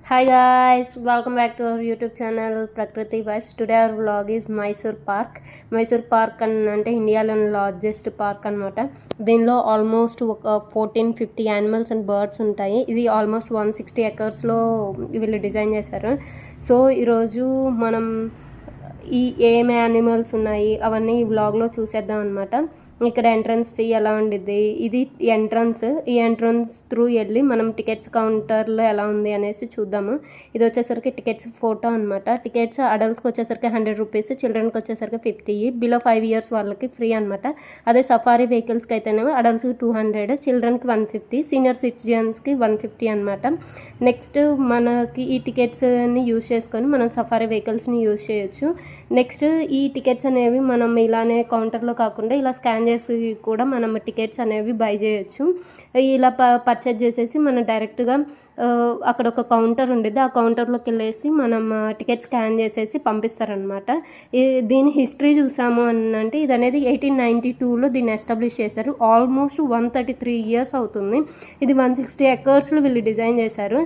Hi guys, welcome back to our YouTube channel Prakriti Vibes. Today our vlog is Mysore Park. Mysore Park అంటే ఇండియాలోని largest park అనమాట. దీనిలో almost ఒక 1450 animals and birds ఉంటాయి. ఇది almost 160 ఎకర్స్లో వీళ్ళు design చేశారు. సో ఈరోజు మనం ఏమేమి యానిమల్స్ ఉన్నాయి అవన్నీ ఈ వ్లాగ్లో చూసేద్దాం అనమాట. ఇక్కడ ఎంట్రన్స్ ఫీ ఎలా ఉండిద్ది, ఇది ఈ ఎంట్రన్స్ త్రూ వెళ్ళి మనం టికెట్స్ కౌంటర్లో ఎలా ఉంది అనేసి చూద్దాము. ఇది వచ్చేసరికి టికెట్స్ ఫోటో అనమాట. టికెట్స్ అడల్ట్స్కి వచ్చేసరికి 100 రూపీస్, చిల్డ్రన్కి వచ్చేసరికి 50, బిలో 5 ఇయర్స్ వాళ్ళకి ఫ్రీ అనమాట. అదే సఫారీ వెహికల్స్కి అయితేనేమో అడల్ట్స్కి 200, చిల్డ్రన్కి 150, సీనియర్ సిటిజన్స్కి 150 అనమాట. నెక్స్ట్ మనకి ఈ టికెట్స్ని యూజ్ చేసుకొని మనం సఫారీ వెహికల్స్ని యూజ్ చేయొచ్చు. నెక్స్ట్ ఈ టికెట్స్ అనేవి మనం ఇలానే కౌంటర్లో కాకుండా ఇలా స్కాన్ చేసి కూడా మనం టికెట్స్ అనేవి బై చేయొచ్చు. ఇలా పర్చేజ్ చేసేసి మనం డైరెక్ట్గా అక్కడ ఒక కౌంటర్ ఉండేది, ఆ కౌంటర్లోకి వెళ్ళేసి మనం టికెట్ స్కాన్ చేసేసి పంపిస్తారనమాట. దీని హిస్టరీ చూసాము అని అంటే ఇది అనేది 1892లో దీన్ని ఎస్టాబ్లిష్ చేశారు. ఆల్మోస్ట్ 133 ఇయర్స్ అవుతుంది. ఇది 160 ఎకర్స్లో వీళ్ళు డిజైన్ చేశారు.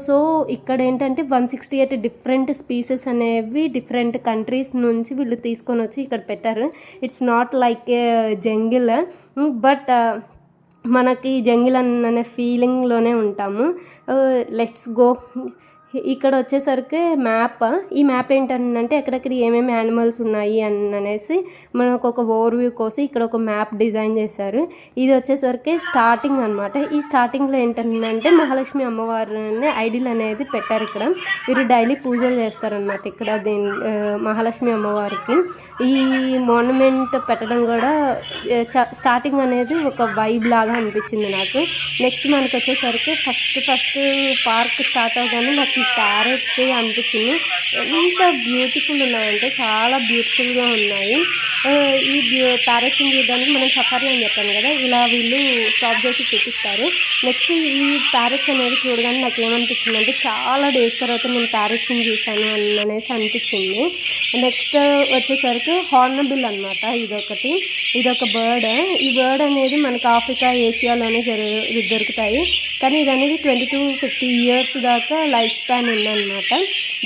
సో ఇక్కడ ఏంటంటే 168 డిఫరెంట్ స్పీసెస్ అనేవి డిఫరెంట్ కంట్రీస్ నుంచి వీళ్ళు తీసుకొని వచ్చి ఇక్కడ పెట్టారు. It's not like A jungle, but మనకి జంగిల్ అనే ఫీలింగ్లోనే ఉంటాము. Let's go. ఇక్కడ వచ్చేసరికి ఈ మ్యాప్ ఏంటంటే ఎక్కడెక్కడ ఏమేమి యానిమల్స్ ఉన్నాయి అనేసి మనకు ఒక ఓవర్వ్యూ కోసం ఇక్కడ ఒక మ్యాప్ డిజైన్ చేశారు. ఇది వచ్చేసరికి స్టార్టింగ్ అనమాట. ఈ స్టార్టింగ్లో ఏంటంటే మహాలక్ష్మి అమ్మవారిని ఐడిల్ అనేది పెట్టారు. ఇక్కడ వీరు డైలీ పూజలు చేస్తారనమాట. ఇక్కడ మహాలక్ష్మి అమ్మవారికి ఈ మాన్యుమెంట్ పెట్టడం కూడా స్టార్టింగ్ అనేది ఒక వైబ్ లాగా అనిపించింది నాకు. నెక్స్ట్ మనకు వచ్చేసరికి ఫస్ట్ పార్క్ స్టార్ట్ అవగానే నాకు ప్యారెట్స్ అనిపించింది. ఎంత బ్యూటిఫుల్ ఉన్నాయంటే చాలా బ్యూటిఫుల్గా ఉన్నాయి. ఈ ప్యారెట్స్ని చూడడానికి మనం సఫారీ అని చెప్పాను కదా, ఇలా వీళ్ళు స్టాప్ చేసి చూపిస్తారు. నెక్స్ట్ ఈ ప్యారెట్స్ అనేది చూడగానే నాకు ఏమనిపించింది అంటే చాలా డేస్ తర్వాత నేను ప్యారెట్స్ని చూశాను అనేసి అనిపించింది. నెక్స్ట్ వచ్చేసరికి హార్నబిల్ అనమాట. ఇదొక బర్డ్. ఈ బర్డ్ అనేది మనకు ఆఫ్రికా, ఏషియాలోనే దొరుకుతాయి. కానీ ఇది అనేది 20 to 50 ఇయర్స్ దాకా లైఫ్ స్పాన్ ఉందన్నమాట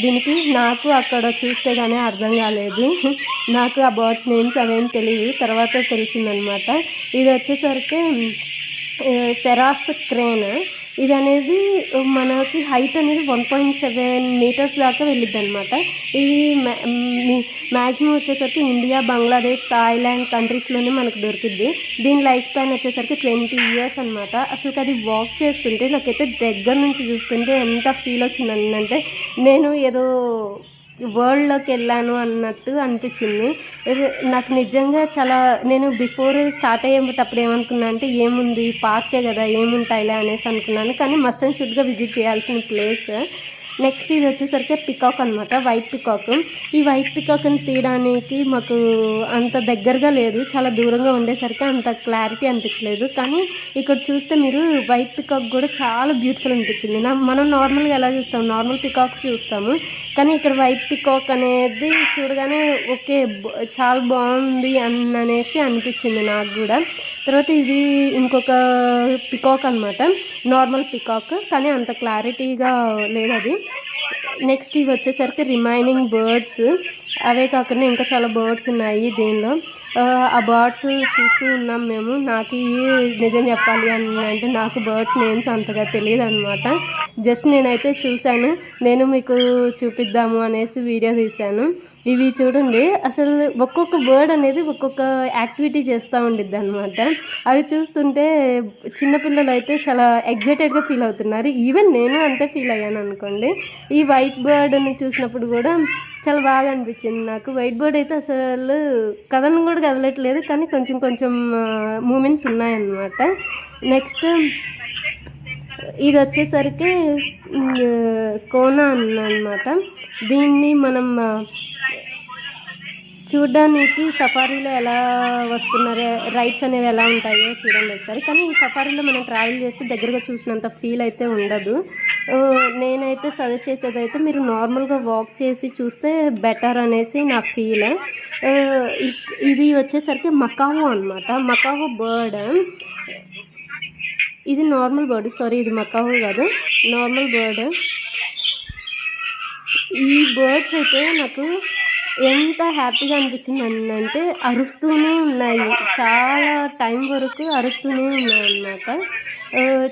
దీనికి. నాకు అక్కడ చూస్తే కానీ అర్థం కాలేదు. నాకు ఆ బర్డ్స్ నేమ్స్ అవేం తెలియదు, తర్వాత తెలిసిందనమాట. ఇది వచ్చేసరికి సెరాస్ క్రేన్. ఇది అనేది మనకి హైట్ అనేది 1.7 మీటర్స్ దాకా వెళ్ళిద్ది అనమాట. ఇది మ్యాక్సిమం వచ్చేసరికి ఇండియా, బంగ్లాదేశ్, థాయిలాండ్ కంట్రీస్లోనే మనకు దొరికిద్ది. దీని లైఫ్ స్పాన్ వచ్చేసరికి 20 ఇయర్స్ అనమాట. అసలు అది వాక్ చేస్తుంటే నాకైతే దగ్గర నుంచి చూస్తుంటే ఎంత ఫీల్ వచ్చిందంటే నేను ఏదో వరల్డ్లోకి వెళ్ళాను అన్నట్టు అనిపించింది. నాకు నిజంగా చాలా, నేను బిఫోర్ స్టార్ట్ అయ్యేటప్పుడు ఏమనుకున్నా అంటే ఏముంది పార్కే కదా ఏముంటాయిలే అనేసి అనుకున్నాను. కానీ మస్ట్ అండ్ షుడ్గా విజిట్ చేయాల్సిన ప్లేస్. నెక్స్ట్ ఇది వచ్చేసరికి పికాక్ అనమాట, వైట్ పికాక్. ఈ వైట్ పికాక్ని తీయడానికి మాకు అంత దగ్గరగా లేదు, చాలా దూరంగా ఉండేసరికి అంత క్లారిటీ అనిపించలేదు. కానీ ఇక్కడ చూస్తే మీరు వైట్ పికాక్ కూడా చాలా బ్యూటిఫుల్ అనిపించింది. మనం నార్మల్గా ఎలా చూస్తాం, నార్మల్ పికాక్స్ చూస్తాము, కానీ ఇక్కడ వైట్ పికాక్ అనేది చూడగానే ఓకే చాలా బాగుంది అనేసి అనిపించింది నాకు కూడా. తర్వాత ఇది ఇంకొక పికాక్ అనమాట, నార్మల్ పికాక్, కానీ అంత క్లారిటీగా లేదు అది. నెక్స్ట్ ఇవి వచ్చేసరికి రిమైనింగ్ బర్డ్స్. అవే కాకుండా ఇంకా చాలా బర్డ్స్ ఉన్నాయి దీనిలో. ఆ బర్డ్స్ చూస్తూ ఉన్నాం మేము. నాకు నిజం చెప్పాలి అని అంటే నాకు బర్డ్స్ నేమ్స్ అంతగా తెలియదు అనమాట. జస్ట్ నేనైతే చూశాను, నేను మీకు చూపిద్దాము అనేసి వీడియో తీశాను. ఇవి చూడండి, అసలు ఒక్కొక్క బర్డ్ అనేది ఒక్కొక్క యాక్టివిటీ చేస్తూ ఉండిద్ది అనమాట. అవి చూస్తుంటే చిన్నపిల్లలు అయితే చాలా ఎగ్జైటెడ్గా ఫీల్ అవుతున్నారు. ఈవెన్ నేను అంతే ఫీల్ అయ్యాను అనుకోండి. ఈ వైట్ బర్డ్ని చూసినప్పుడు కూడా చాలా బాగా అనిపించింది నాకు. వైట్ బర్డ్ అయితే అసలు కదలను కూడా కదలట్లేదు, కానీ కొంచెం మూమెంట్స్ ఉన్నాయన్నమాట. నెక్స్ట్ ఇది వచ్చేసరికి కోనా అన్నమాట. దీన్ని మనం చూడ్డానికి సఫారీలో ఎలా వస్తున్నారు, రైడ్స్ అనేవి ఎలా ఉంటాయో చూడండి ఒకసారి. కానీ ఈ సఫారీలో మనం ట్రావెల్ చేస్తే దగ్గరగా చూసినంత ఫీల్ అయితే ఉండదు. నేనైతే సజెస్ట్ చేసేది అయితే మీరు నార్మల్గా వాక్ చేసి చూస్తే బెటర్ అనేసి నా ఫీల్. ఇది వచ్చేసరికి మకావో అనమాట. Macao bird. ఇది నార్మల్ బర్డ్, సారీ ఇది మకావో కాదు, నార్మల్ బర్డ్. ఈ బర్డ్స్ అయితే నాకు ఎంత హ్యాపీగా అనిపించింది అంటే అరుస్తూనే ఉన్నాయి, చాలా టైం వరకు అరుస్తూనే ఉన్నాయి అన్నమాట.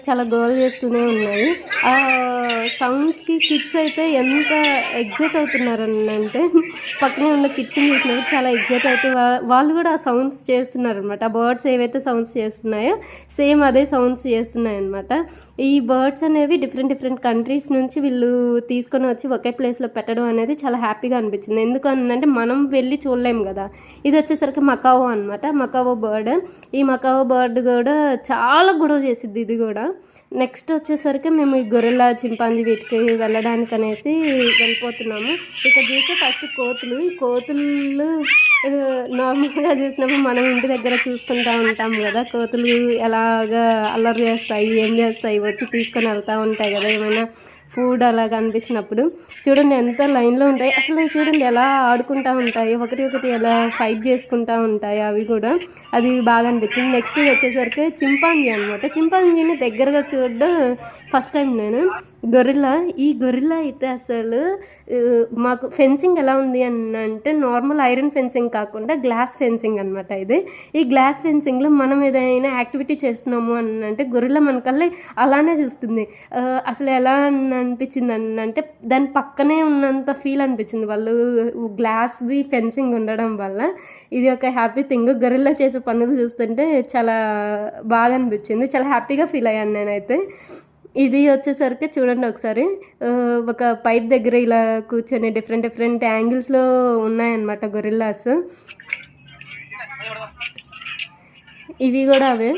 చాలా గోల్ చేస్తూనే ఉన్నాయి. ఆ సౌండ్స్కి కిడ్స్ అయితే ఎంత ఎగ్జైట్ అవుతున్నారు అంటే పక్కనే ఉన్న కిడ్స్ని చూసినప్పుడు చాలా ఎగ్జైట్ అవుతూ వాళ్ళు కూడా ఆ సౌండ్స్ చేస్తున్నారు అనమాట. ఆ బర్డ్స్ ఏవైతే సౌండ్స్ చేస్తున్నాయో సేమ్ అదే సౌండ్స్ చేస్తున్నాయి అనమాట. ఈ బర్డ్స్ అనేవి డిఫరెంట్ డిఫరెంట్ కంట్రీస్ నుంచి వీళ్ళు తీసుకొని వచ్చి ఒకే ప్లేస్లో పెట్టడం అనేది చాలా హ్యాపీగా అనిపించింది. ఎందుకు అంటే మనం వెళ్ళి చూడలేము కదా. ఇది వచ్చేసరికి మకావో అనమాట, మకావో బర్డ్. ఈ మకావో బర్డ్ కూడా చాలా గొడవ చేసిద్ది ఇది కూడా. నెక్స్ట్ వచ్చేసరికి మేము ఈ గొరిల్లా, చింపాంజీ వీటికి వెళ్ళడానికి అనేసి వెళ్ళిపోతున్నాము. ఇక్కడ చూస్తే ఫస్ట్ కోతులు. ఈ కోతులు నార్మల్గా చూసినప్పుడు మనం ఇంటి దగ్గర చూసుకుంటూ ఉంటాం కదా, కోతులు ఎలాగా అల్లరి చేస్తాయి, ఏం చేస్తాయి, వచ్చి తీసుకొని వెళ్తూ ఉంటాయి కదా ఏమైనా ఫుడ్ అలా కనిపించినప్పుడు. చూడండి ఎంత లైన్లో ఉంటాయి, అసలు చూడండి ఎలా ఆడుకుంటూ ఉంటాయి, ఒకటి ఎలా ఫైట్ చేసుకుంటూ ఉంటాయి అవి కూడా. అది బాగా అనిపించింది. నెక్స్ట్ ఇది వచ్చేసరికి చింపాంజీ అనమాట. చింపాంజీని దగ్గరగా చూడడం ఫస్ట్ టైం నేను. గొరిల్లా, ఈ గొరిల్లా అయితే అసలు మాకు ఫెన్సింగ్ ఎలా ఉంది అని అంటే నార్మల్ ఐరన్ ఫెన్సింగ్ కాకుండా గ్లాస్ ఫెన్సింగ్ అనమాట ఇది. ఈ గ్లాస్ ఫెన్సింగ్లో మనం ఏదైనా యాక్టివిటీ చేస్తున్నాము అని అంటే గొరిల్లా మనకల్లా అలానే చూస్తుంది. అసలు ఎలా అనిపించింది అని అంటే దాని పక్కనే ఉన్నంత ఫీల్ అనిపించింది వాళ్ళు గ్లాస్వి ఫెన్సింగ్ ఉండడం వల్ల. ఇది ఒక హ్యాపీ థింగ్. గొరిల్లా చేసే పనులు చూస్తుంటే చాలా బాగా అనిపించింది, చాలా హ్యాపీగా ఫీల్ అయ్యాను నేనైతే. ఇది వచ్చేసరికి చూడండి ఒకసారి ఒక పైప్ దగ్గర ఇలా కూర్చొని డిఫరెంట్ డిఫరెంట్ యాంగిల్స్లో ఉన్నాయన్నమాట గొరిల్లాస్. ఇవి కూడా అవే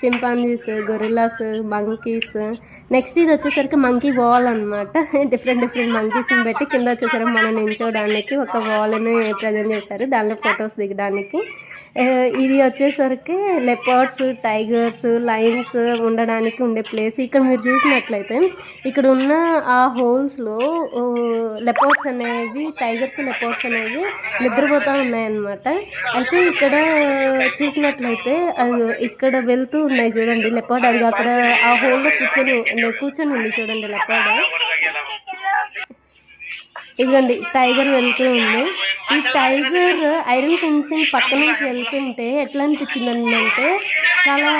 చింపాంజీస్, గొరిల్లాస్, మంకీస్. నెక్స్ట్ ఇది వచ్చేసరికి మంకీ వాల్ అనమాట. డిఫరెంట్ డిఫరెంట్ మంకీస్ని పెట్టి కింద వచ్చేసరికి మనం నించోడానికి ఒక వాల్ని ప్రజెంట్ చేశారు, దానిలో ఫొటోస్ దిగడానికి. ఇది వచ్చేసరికి లెపర్డ్స్, టైగర్స్, లయన్స్ ఉండడానికి ఉండే ప్లేస్. ఇక్కడ మీరు చూసినట్లయితే ఇక్కడ ఉన్న ఆ హోల్స్లో లెపర్డ్స్ అనేవి, టైగర్స్, లెపర్డ్స్ అనేవి నిద్రపోతూ ఉన్నాయన్నమాట. అయితే ఇక్కడ చూసినట్లయితే ఇక్కడ వెళ్తూ ఉన్నాయి చూడండి లెపర్డ్. అది అక్కడ ఆ హోల్లో కూర్చొని ఉంది చూడండి లెపర్డ్. ఇదిగోండి టైగర్ వెళ్తూ ఉంది. ఈ టైగర్ ఐరన్ ఫెన్సింగ్ పక్క నుంచి వెళ్తుంటే ఎట్లా అనిపించింది అంటే చాలా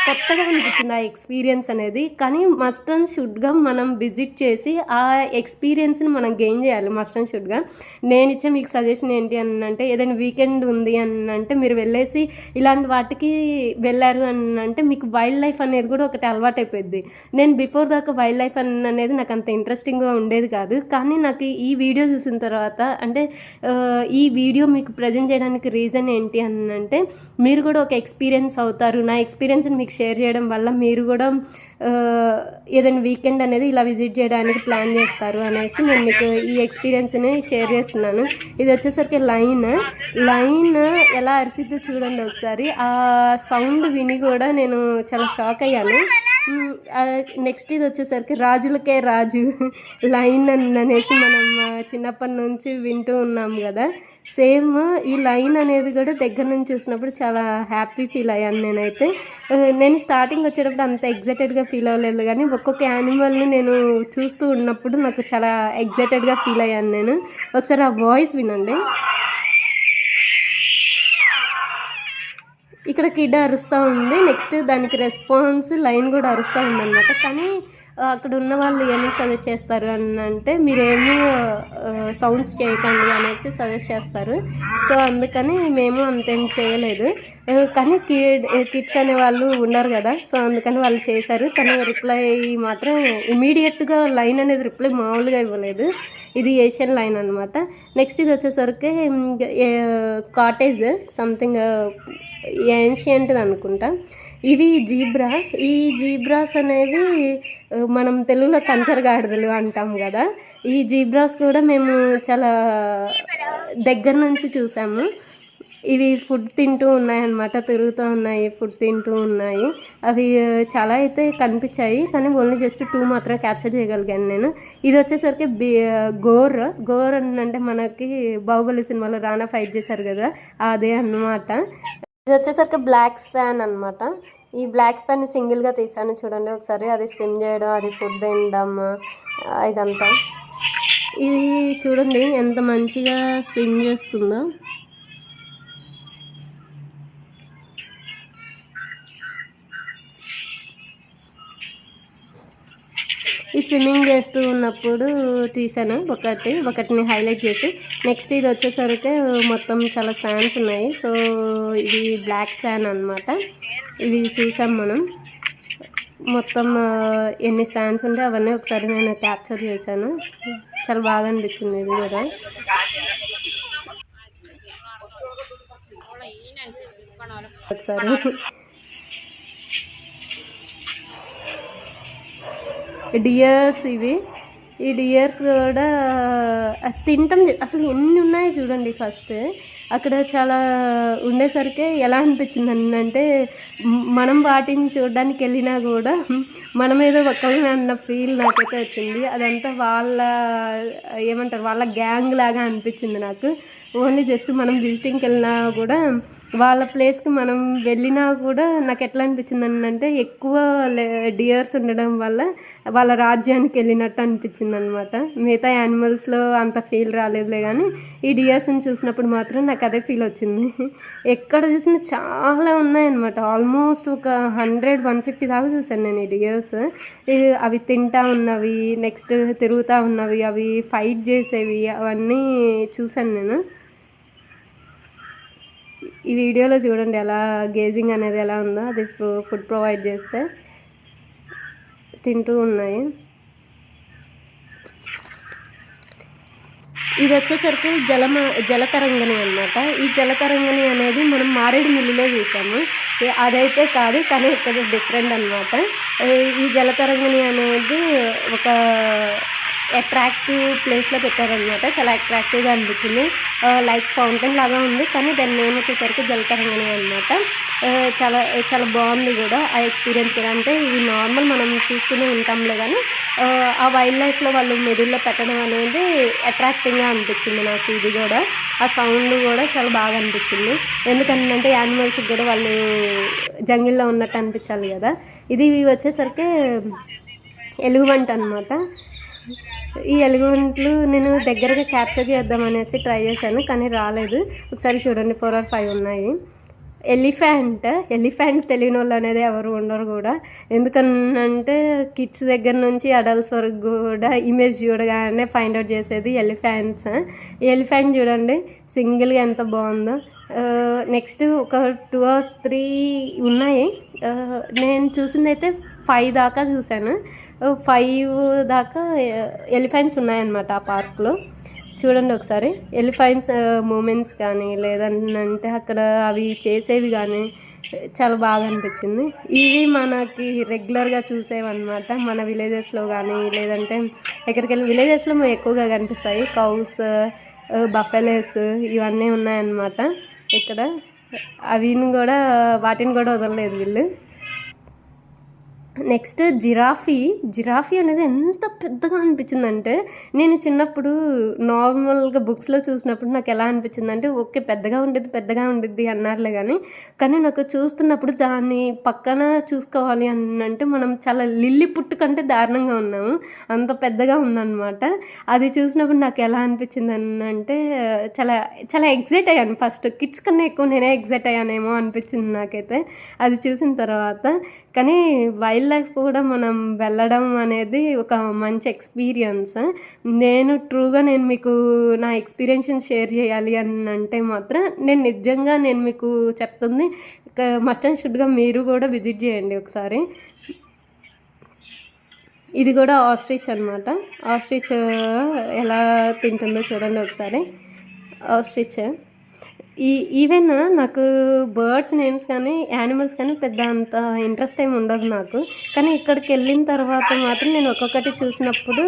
కొత్తగా అనిపించింది ఆ ఎక్స్పీరియన్స్ అనేది. కానీ మస్ట్ అండ్ షుడ్గా మనం విజిట్ చేసి ఆ ఎక్స్పీరియన్స్ని మనం గెయిన్ చేయాలి మస్ట్ అండ్ షుడ్గా. నేను ఇచ్చే మీకు సజెషన్ ఏంటి అని అంటే ఏదైనా వీకెండ్ ఉంది అని అంటే మీరు వెళ్ళేసి ఇలాంటి వాటికి వెళ్ళారు అని అంటే మీకు వైల్డ్ లైఫ్ అనేది కూడా ఒకటి అలవాటు అయిపోయింది. నేను బిఫోర్ దాకా వైల్డ్ లైఫ్ అనేది నాకు అంత ఇంట్రెస్టింగ్గా ఉండేది కాదు. కానీ నాకు ఈ వీడియో చూసిన తర్వాత అంటే ఈ వీడియో మీకు ప్రజెంట్ చేయడానికి రీజన్ ఏంటి అని అంటే మీరు కూడా ఒక ఎక్స్పీరియన్స్ అవుతారు. నా ఎక్స్పీరియన్స్ని మీకు షేర్ చేయడం వల్ల మీరు కూడా ఏదైనా వీకెండ్ అనేది ఇలా విజిట్ చేయడానికి ప్లాన్ చేస్తారు అనేసి నేను మీకు ఈ ఎక్స్పీరియన్స్ని షేర్ చేస్తున్నాను. ఇది వచ్చేసరికి లైన్ ఎలా అరిసిద్దో చూడండి ఒకసారి. ఆ సౌండ్ విని కూడా నేను చాలా షాక్ అయ్యాను. నెక్స్ట్ ఇది వచ్చేసరికి రాజులకే రాజు లైన్ అనేసి మనం చిన్నప్పటి నుంచి వింటూ ఉన్నాం కదా. సేమ్ ఈ లైన్ అనేది కూడా దగ్గర నుంచి చూసినప్పుడు చాలా హ్యాపీ ఫీల్ అయ్యాను నేనైతే. నేను స్టార్టింగ్ వచ్చేటప్పుడు అంత ఎగ్జైటెడ్గా ఫీల్ అవ్వలేదు, కానీ ఒక్కొక్క యానిమల్ని నేను చూస్తూ ఉన్నప్పుడు నాకు చాలా ఎగ్జైటెడ్గా ఫీల్ అయ్యాను నేను. ఒకసారి ఆ వాయిస్ వినండి. ఇక్కడ కిడ్ అరుస్తూ ఉంది, నెక్స్ట్ దానికి రెస్పాన్స్ లైన్ కూడా అరుస్తూ ఉందన్నమాట. కానీ అక్కడ ఉన్న వాళ్ళు ఏమేమి సజెస్ట్ చేస్తారు అని అంటే మీరేమీ సౌండ్స్ చేయకండి అనేసి సజెస్ట్ చేస్తారు. సో అందుకని మేము అంతేం చేయలేదు. కానీ కిడ్స్ అనే వాళ్ళు ఉన్నారు కదా, సో అందుకని వాళ్ళు చేశారు. కానీ రిప్లై మాత్రం ఇమీడియట్గా లైన్ అనేది రిప్లై మామూలుగా ఇవ్వలేదు. ఇది ఏషియన్ లైన్ అనమాట. నెక్స్ట్ ఇది వచ్చేసరికి కాటేజ్ సంథింగ్ ఏన్షియంట్ది అనుకుంటా. ఇవి జీబ్రా. ఈ జీబ్రాస్ అనేవి మనం తెలుగులో కంచరగాడిదలు అంటాం కదా. ఈ జీబ్రాస్ కూడా మేము చాలా దగ్గర నుంచి చూసాము. ఇవి ఫుడ్ తింటూ ఉన్నాయన్నమాట, తిరుగుతూ ఉన్నాయి, ఫుడ్ తింటూ ఉన్నాయి. అవి చాలా అయితే కనిపించాయి, కానీ ఓన్లీ జస్ట్ 2 మాత్రం క్యాప్చర్ చేయగలిగాను నేను. ఇది వచ్చేసరికి గోర్ అంటే మనకి బాహుబలి సినిమాలో రానా ఫైట్ చేశారు కదా, అదే అన్నమాట. ఇది వచ్చేసరికి బ్లాక్ స్వాన్ అనమాట. ఈ బ్లాక్ స్పాన్ సింగిల్గా తీసాను చూడండి ఒకసారి. అది స్విమ్ చేయడం, అది ఫుడ్ తినడం, ఇదంతా. ఇది చూడండి ఎంత మంచిగా స్విమ్ చేస్తుందో. ఈ స్విమ్మింగ్ చేస్తూ ఉన్నప్పుడు తీసాను ఒకటిని హైలైట్ చేసి. నెక్స్ట్ ఇది వచ్చేసరికి మొత్తం చాలా స్పాన్స్ ఉన్నాయి. సో ఇది బ్లాక్ స్పాన్ అనమాట. ఇవి చూసాం మనం మొత్తం ఎన్ని స్పాన్స్ ఉంటే అవన్నీ ఒకసారి నేను క్యాప్చర్ చేశాను. చాలా బాగా అనిపించింది ఇది కూడా. ఒకసారి డియర్స్ ఇవి. ఈ డియర్స్ కూడా తింటాం. అసలు ఎన్ని ఉన్నాయో చూడండి. ఫస్ట్ అక్కడ చాలా ఉండేసరికి ఎలా అనిపించింది అంటే మనం వాటిని చూడడానికి వెళ్ళినా కూడా మనం ఏదో ఒక్కళ్ళని అన్న ఫీల్ నాకైతే వచ్చింది. అదంతా వాళ్ళ గ్యాంగ్ లాగా అనిపించింది నాకు. ఓన్లీ జస్ట్ మనం విజిటింగ్కి వెళ్ళినా కూడా వాళ్ళ ప్లేస్కి మనం వెళ్ళినా కూడా నాకు ఎట్లా అనిపించింది అంటే ఎక్కువ డియర్స్ ఉండడం వల్ల వాళ్ళ రాజ్యానికి వెళ్ళినట్టు అనిపించింది అనమాట. మిగతా యానిమల్స్లో అంత ఫీల్ రాలేదులే, కానీ ఈ డియర్స్ని చూసినప్పుడు మాత్రం నాకు అదే ఫీల్ వచ్చింది. ఎక్కడ చూసినా చాలా ఉన్నాయన్నమాట. ఆల్మోస్ట్ ఒక 100-150 దాకా చూశాను నేను ఈ డియర్స్. అవి తింటా ఉన్నవి, నెక్స్ట్ తిరుగుతూ ఉన్నవి, అవి ఫైట్ చేసేవి, అవన్నీ చూశాను నేను. ఈ వీడియోలో చూడండి ఎలా గేజింగ్ అనేది ఎలా ఉందో. అది ఫుడ్ ప్రొవైడ్ చేస్తే తింటూ ఉన్నాయి. ఇది వచ్చేసరికి జలతరంగిణి అనమాట. ఈ జలతరంగిణి అనేది మనం మారేడుమిల్లిలో చూసాము. అదైతే కాదు, కానీ ఇక్కడ డిఫరెంట్ అనమాట. ఈ జలతరంగిణి అనేది ఒక అట్రాక్టివ్ ప్లేస్లో పెట్టారనమాట. చాలా అట్రాక్టివ్గా అనిపించింది. లైక్ ఫౌంటైన్ లాగా ఉంది, కానీ దాని నేమ్ వచ్చేసరికి జలతరంగిణి అనమాట. చాలా చాలా బాగుంది కూడా ఆ ఎక్స్పీరియన్స్ కూడా. అంటే ఇవి నార్మల్ మనం చూస్తూనే ఉంటాంలే, కానీ ఆ వైల్డ్ లైఫ్లో వాళ్ళు మిడిల్లో పెట్టడం అనేది అట్రాక్టింగ్గా అనిపించింది నాకు. ఇది కూడా ఆ సౌండ్ కూడా చాలా బాగా అనిపించింది. ఎందుకంటే యానిమల్స్కి కూడా వాళ్ళు జంగిల్లో ఉన్నట్టు అనిపించాలి కదా. ఇది వచ్చేసరికి ఎలుగుబంటి అనమాట. ఈ ఎలుగుబంట్లు నేను దగ్గరగా క్యాప్చర్ చేద్దామనేసి ట్రై చేశాను, కానీ రాలేదు. ఒకసారి చూడండి 4 or 5 ఉన్నాయి. ఎలిఫెంట్ తెలియని వాళ్ళు అనేది ఎవరు ఉండరు కూడా. ఎందుకనంటే కిడ్స్ దగ్గర నుంచి అడల్ట్స్ వరకు కూడా ఇమేజ్ చూడగానే ఫైండ్ అవుట్ చేసేది ఎలిఫెంట్స్. ఎలిఫెంట్ చూడండి సింగిల్గా ఎంత బాగుందో. నెక్స్ట్ ఒక 2 or 3 ఉన్నాయి. నేను చూసింది అయితే 5 దాకా చూశాను. 5 దాకా ఎలిఫెంట్స్ ఉన్నాయన్నమాట ఆ పార్క్లో. చూడండి ఒకసారి ఎలిఫెంట్స్ మూమెంట్స్ కానీ లేదంటే అక్కడ అవి చేసేవి కానీ చాలా బాగా అనిపించింది. ఇవి మనకి రెగ్యులర్గా చూసేవన్నమాట మన విలేజెస్లో కానీ, లేదంటే ఎక్కడికి వెళ్ళి విలేజెస్లో ఎక్కువగా కనిపిస్తాయి. కౌస్, బఫెలోస్ ఇవన్నీ ఉన్నాయన్నమాట ఇక్కడ. వాటిని కూడా వదలలేదు వీళ్ళు. నెక్స్ట్ జిరాఫీ అనేది ఎంత పెద్దగా అనిపించిందంటే, నేను చిన్నప్పుడు నార్మల్గా బుక్స్లో చూసినప్పుడు నాకు ఎలా అనిపించిందంటే ఓకే పెద్దగా ఉండిద్ది అన్నారులే, కానీ నాకు చూస్తున్నప్పుడు దాన్ని పక్కన చూసుకోవాలి అని అంటే మనం చాలా లిల్లీ పుట్టు కంటే దారుణంగా ఉన్నాము. అంత పెద్దగా ఉందన్నమాట. అది చూసినప్పుడు నాకు ఎలా అనిపించింది అంటే చాలా చాలా ఎగ్జైట్ అయ్యాను. ఫస్ట్ కిడ్స్ కన్నా ఎక్కువ నేనే ఎగ్జైట్ అయ్యానేమో అనిపించింది నాకైతే అది చూసిన తర్వాత. కానీ వైల్డ్ లైఫ్ కూడా మనం వెళ్ళడం అనేది ఒక మంచి ఎక్స్పీరియన్స్. నేను మీకు నా ఎక్స్పీరియన్స్ షేర్ చేయాలి అని అంటే మాత్రం నిజంగా మీకు చెప్తుంది, మస్ట్ అండ్ షుడ్గా మీరు కూడా విజిట్ చేయండి ఒకసారి. ఇది కూడా ఆస్ట్రిచ్ అనమాట. ఆస్ట్రిచ్ ఎలా తింటుందో చూడండి ఒకసారి. ఆస్ట్రిచ్ ఈవెన్ నాకు బర్డ్స్ నేమ్స్ కానీ యానిమల్స్ కానీ పెద్ద అంత ఇంట్రెస్ట్ ఏమి ఉండదు నాకు, కానీ ఇక్కడికి వెళ్ళిన తర్వాత మాత్రం నేను ఒక్కొక్కటి చూసినప్పుడు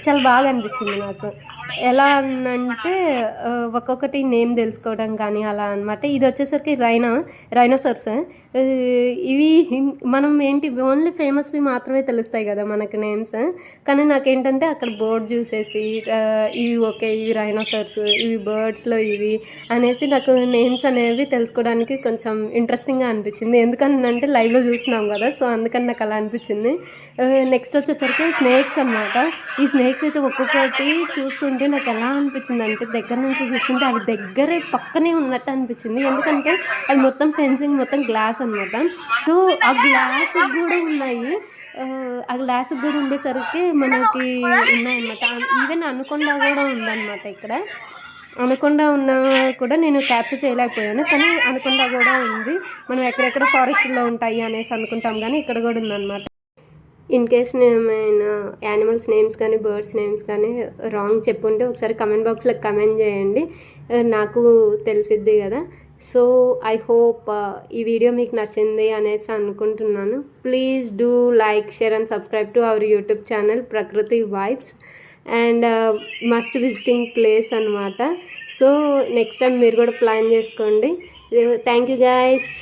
చాలా బాగా అనిపించింది నాకు. ఎలా అనంటే ఒక్కొక్కటి నేమ్ తెలుసుకోవడం కానీ అలా అనమాట. ఇది వచ్చేసరికి రైనోసర్స్. ఇవి మనం ఏంటి ఓన్లీ ఫేమస్వి మాత్రమే తెలుస్తాయి కదా మనకి నేమ్స్. కానీ నాకేంటంటే అక్కడ బోర్డు చూసేసి ఇవి ఓకే ఇవి రైనోసర్స్, ఇవి బర్డ్స్లో ఇవి అనేసి నాకు నేమ్స్ అనేవి తెలుసుకోవడానికి కొంచెం ఇంట్రెస్టింగ్గా అనిపించింది. ఎందుకంటే లైవ్లో చూసినాం కదా, సో అందుకని నాకు అలా అనిపించింది. నెక్స్ట్ వచ్చేసరికి స్నేక్స్ అనమాట. ఈ స్నేక్స్ అయితే ఒక్కొక్కటి చూస్తుంటే నాకు ఎలా అనిపించింది అంటే దగ్గర నుంచి చూస్తుంటే అవి దగ్గరే పక్కనే ఉన్నట్టు అనిపించింది. ఎందుకంటే అది మొత్తం ఫెన్సింగ్, మొత్తం గ్లాస్ అనమాట. సో ఆ గ్లాస్ కూడా ఉన్నాయి. ఆ గ్లాస్ కూడా ఉండేసరికి మనకి ఉన్నాయన్నమాట. ఈవెన్ అనుకొండ కూడా ఉందన్నమాట ఇక్కడ. అనుకొండ ఉన్నా కూడా నేను క్యాప్చర్ చేయలేకపోయాను, కానీ అనుకొండ కూడా ఉంది. మనం ఎక్కడెక్కడ ఫారెస్ట్లో ఉంటాయి అనేసి అనుకుంటాం, కానీ ఇక్కడ కూడా ఉందన్నమాట. ఇన్ కేస్ నేను ఏమైనా యానిమల్స్ నేమ్స్ కానీ బర్డ్స్ నేమ్స్ కానీ రాంగ్ చెప్పుంటే ఒకసారి కమెంట్ బాక్స్లో కమెంట్ చేయండి, నాకు తెలిసిద్ది కదా. సో ఐ హోప్ ఈ వీడియో మీకు నచ్చింది అనేసి అనుకుంటున్నాను. Please do like, share and subscribe to our YouTube channel Prakruthi vibes and must visiting place అనమాట. సో నెక్స్ట్ టైం మీరు కూడా ప్లాన్ చేసుకోండి. Thank you guys.